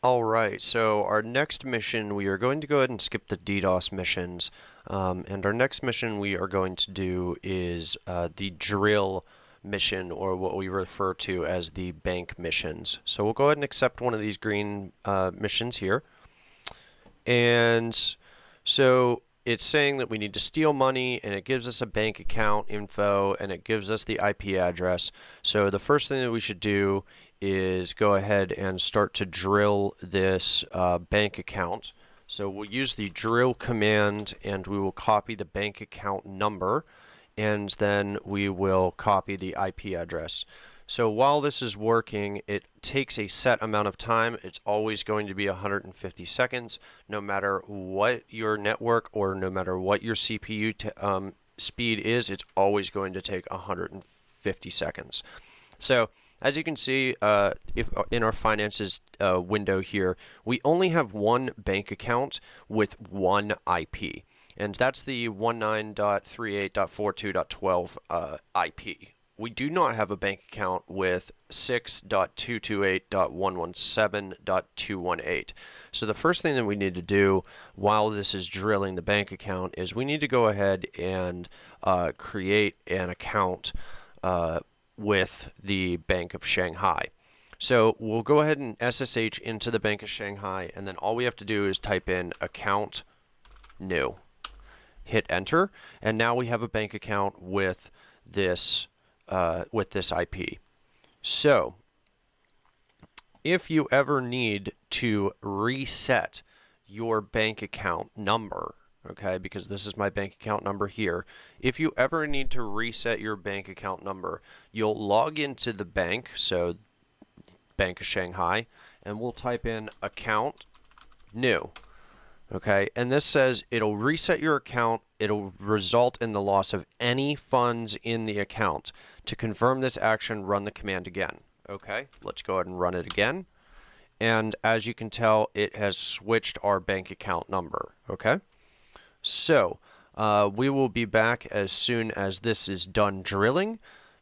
Alright, so our next mission, we are going to go ahead and skip the DDoS missions. And our next mission we are going to do is the drill mission, or what we refer to as the bank missions. So we'll go ahead and accept one of these green missions here. And so it's saying that we need to steal money, and it gives us a bank account info, and it gives us the IP address. So the first thing that we should do is go ahead and start to drill this bank account. So we'll use the drill command, and we will copy the bank account number, and then we will copy the IP address. So while this is working, it takes a set amount of time. It's always going to be 150 seconds, no matter what your network or no matter what your CPU speed is, it's always going to take 150 seconds. So as you can see, if in our finances window here, we only have one bank account with one IP, and that's the 19.38.42.12 IP. We do not have a bank account with 6.228.117.218. So the first thing that we need to do while this is drilling the bank account is we need to go ahead and create an account with the Bank of Shanghai. So we'll go ahead and SSH into the Bank of Shanghai, and then all we have to do is type in account new. Hit enter, and now we have a bank account with this IP. So if you ever need to reset your bank account number, okay, because this is my bank account number here. If you ever need to reset your bank account number, you'll log into the bank, so Bank of Shanghai, and we'll type in account new. Okay, and this says it'll reset your account. It'll result in the loss of any funds in the account. To confirm this action, run the command again. Okay, let's go ahead and run it again. And as you can tell, it has switched our bank account number. Okay. So we will be back as soon as this is done drilling,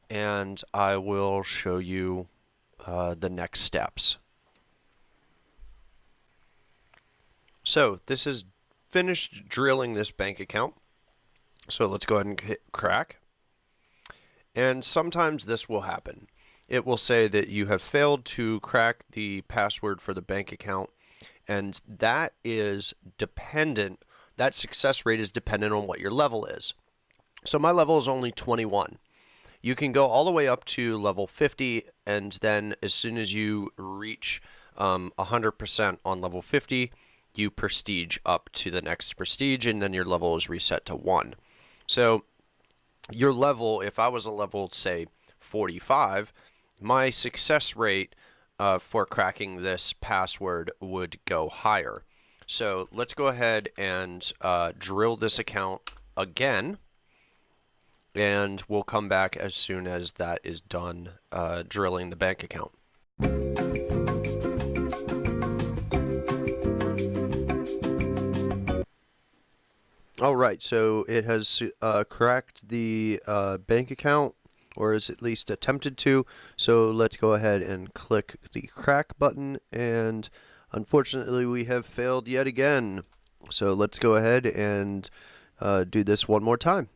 and I will show you the next steps. So this is finished drilling this bank account. So let's go ahead and hit crack. And sometimes this will happen. It will say that you have failed to crack the password for the bank account, and that is dependent. That success rate is dependent on what your level is. So my level is only 21. You can go all the way up to level 50, and then as soon as you reach 100% on level 50, you prestige up to the next prestige, and then your level is reset to 1. So your level, if I was a level, say, 45, my success rate for cracking this password would go higher. So let's go ahead and drill this account again, and we'll come back as soon as that is done drilling the bank account. Alright, so it has cracked the bank account, or is at least attempted to. So let's go ahead and click the crack button, and unfortunately we have failed yet again. So let's go ahead and do this one more time.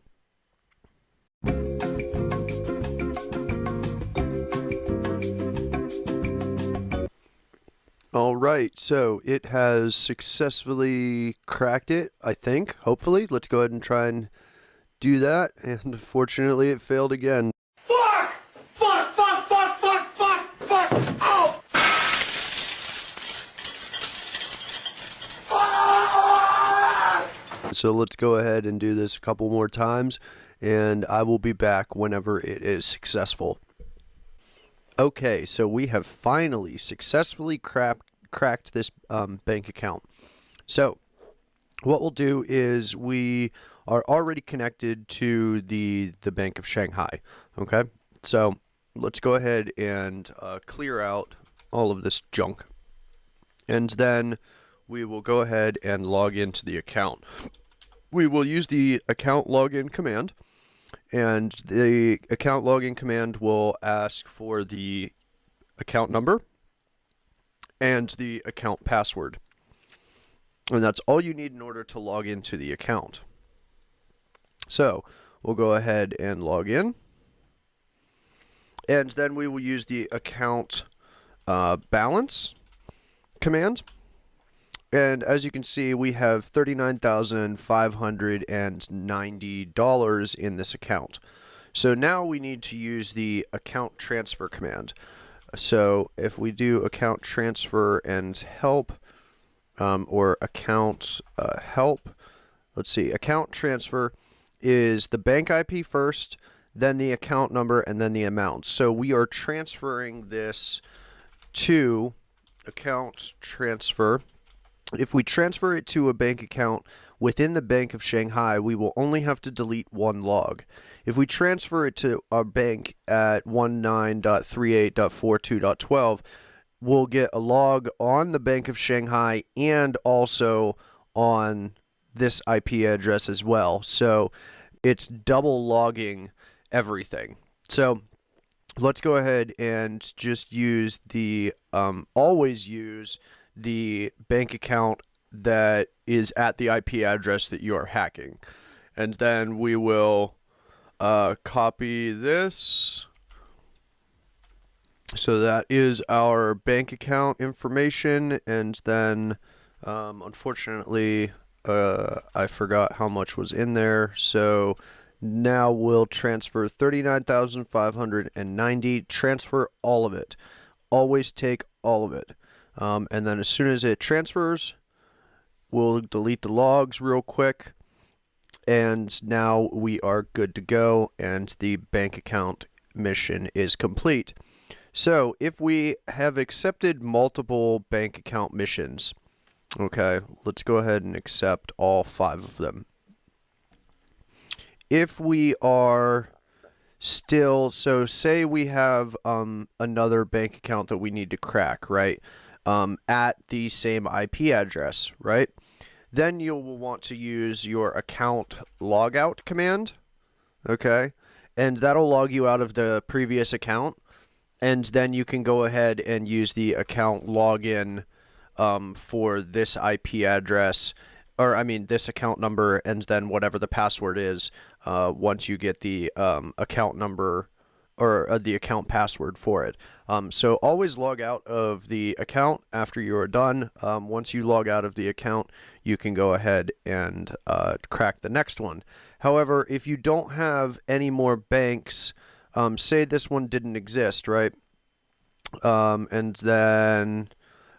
Alright, so it has successfully cracked it, I think, hopefully. Let's go ahead and try and do that, and unfortunately it failed again. Fuck! Fuck, fuck, fuck, fuck, fuck, fuck! Oh! So let's go ahead and do this a couple more times, and I will be back whenever it is successful. Okay, so we have finally successfully cracked this bank account. So what we'll do is we are already connected to the Bank of Shanghai. Okay, so let's go ahead and clear out all of this junk, and then we will go ahead and log into the account. We will use the account login command, and the account login command will ask for the account number and the account password. And that's all you need in order to log into the account. So we'll go ahead and log in. And then we will use the account balance command. And as you can see, we have $39,590 in this account. So now we need to use the account transfer command. So if we do account transfer and help, or account help, let's see, account transfer is the bank IP first, then the account number, and then the amount. So we are transferring this to account transfer. If we transfer it to a bank account within the Bank of Shanghai, we will only have to delete one log. If we transfer it to our bank at 19.38.42.12, we'll get a log on the Bank of Shanghai and also on this IP address as well. So it's double logging everything. So let's go ahead and just use the, always use the bank account that is at the IP address that you are hacking. And then we will copy this. So that is our bank account information, and then unfortunately I forgot how much was in there, so now we'll transfer 39,590. Transfer all of it. Always take all of it. And then as soon as it transfers, we'll delete the logs real quick, and now we are good to go, and the bank account mission is complete. So if we have accepted multiple bank account missions, okay, let's go ahead and accept all 5 of them. If we are still, so say we have another bank account that we need to crack, right, at the same IP address, right, then you will want to use your account logout command, okay, and that'll log you out of the previous account. And then you can go ahead and use the account login for this IP address, or I mean this account number, and then whatever the password is once you get the account number or the account password for it. So always log out of the account after you are done. Once you log out of the account, you can go ahead and crack the next one. However, if you don't have any more banks, say this one didn't exist, right? And then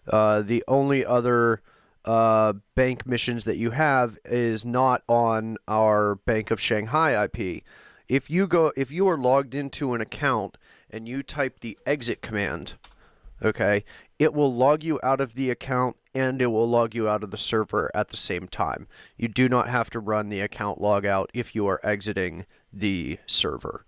the only other bank missions that you have is not on our Bank of Shanghai IP. If you are logged into an account and you type the exit command, okay, it will log you out of the account and it will log you out of the server at the same time. You do not have to run the account logout if you are exiting the server.